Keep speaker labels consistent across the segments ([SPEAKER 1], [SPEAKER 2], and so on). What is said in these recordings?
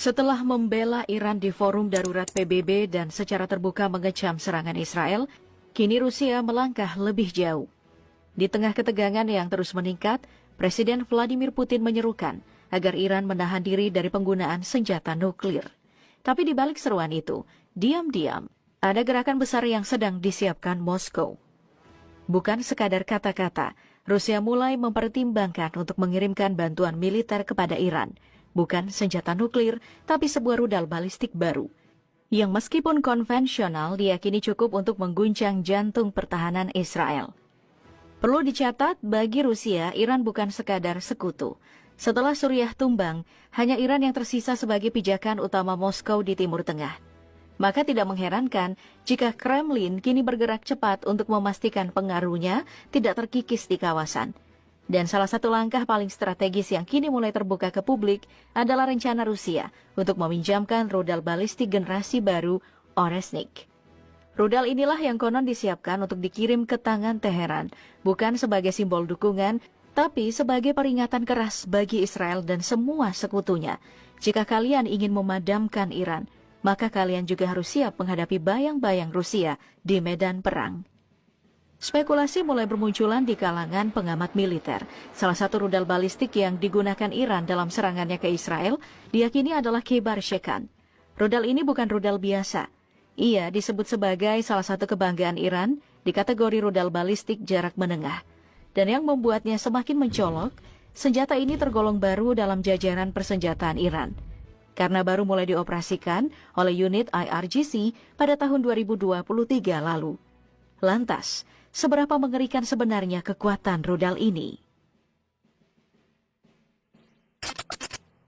[SPEAKER 1] Setelah membela Iran di forum darurat PBB dan secara terbuka mengecam serangan Israel, kini Rusia melangkah lebih jauh. Di tengah ketegangan yang terus meningkat, Presiden Vladimir Putin menyerukan agar Iran menahan diri dari penggunaan senjata nuklir. Tapi di balik seruan itu, diam-diam ada gerakan besar yang sedang disiapkan Moskow. Bukan sekadar kata-kata, Rusia mulai mempertimbangkan untuk mengirimkan bantuan militer kepada Iran. Bukan senjata nuklir, tapi sebuah rudal balistik baru, yang meskipun konvensional diyakini cukup untuk mengguncang jantung pertahanan Israel. Perlu dicatat, bagi Rusia, Iran bukan sekadar sekutu. Setelah Suriah tumbang, hanya Iran yang tersisa sebagai pijakan utama Moskow di Timur Tengah. Maka tidak mengherankan jika Kremlin kini bergerak cepat untuk memastikan pengaruhnya tidak terkikis di kawasan. Dan salah satu langkah paling strategis yang kini mulai terbuka ke publik adalah rencana Rusia untuk meminjamkan rudal balistik generasi baru Oresnik. Rudal inilah yang konon disiapkan untuk dikirim ke tangan Teheran, bukan sebagai simbol dukungan, tapi sebagai peringatan keras bagi Israel dan semua sekutunya. Jika kalian ingin memadamkan Iran, maka kalian juga harus siap menghadapi bayang-bayang Rusia di medan perang. Spekulasi mulai bermunculan di kalangan pengamat militer. Salah satu rudal balistik yang digunakan Iran dalam serangannya ke Israel diyakini adalah Kebar Shekan. Rudal ini bukan rudal biasa. Ia disebut sebagai salah satu kebanggaan Iran di kategori rudal balistik jarak menengah. Dan yang membuatnya semakin mencolok, senjata ini tergolong baru dalam jajaran persenjataan Iran. Karena baru mulai dioperasikan oleh unit IRGC pada tahun 2023 lalu. Lantas, seberapa mengerikan sebenarnya kekuatan rudal ini?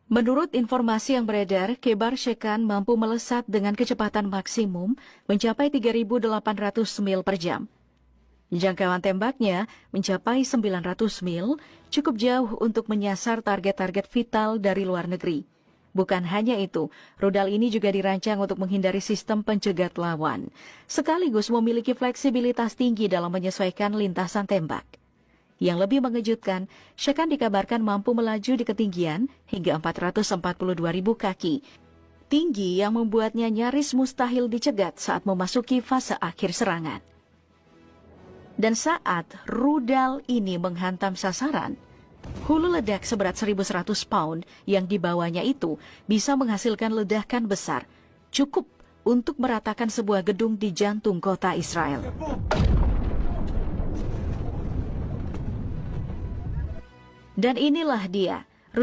[SPEAKER 1] Menurut informasi yang beredar, Kebar Shekan mampu melesat dengan kecepatan maksimum mencapai 3.800 mil per jam. Jangkauan tembaknya mencapai 900 mil, cukup jauh untuk menyasar target-target vital dari luar negeri. Bukan hanya itu, rudal ini juga dirancang untuk menghindari sistem pencegat lawan, sekaligus memiliki fleksibilitas tinggi dalam menyesuaikan lintasan tembak. Yang lebih mengejutkan, Shekan dikabarkan mampu melaju di ketinggian hingga 442.000 kaki, tinggi yang membuatnya nyaris mustahil dicegat saat memasuki fase akhir serangan. Dan saat rudal ini menghantam sasaran, hulu ledak seberat 1.100 pound yang dibawanya itu bisa menghasilkan ledakan besar, cukup untuk meratakan sebuah gedung di jantung kota Israel. Dan inilah dia,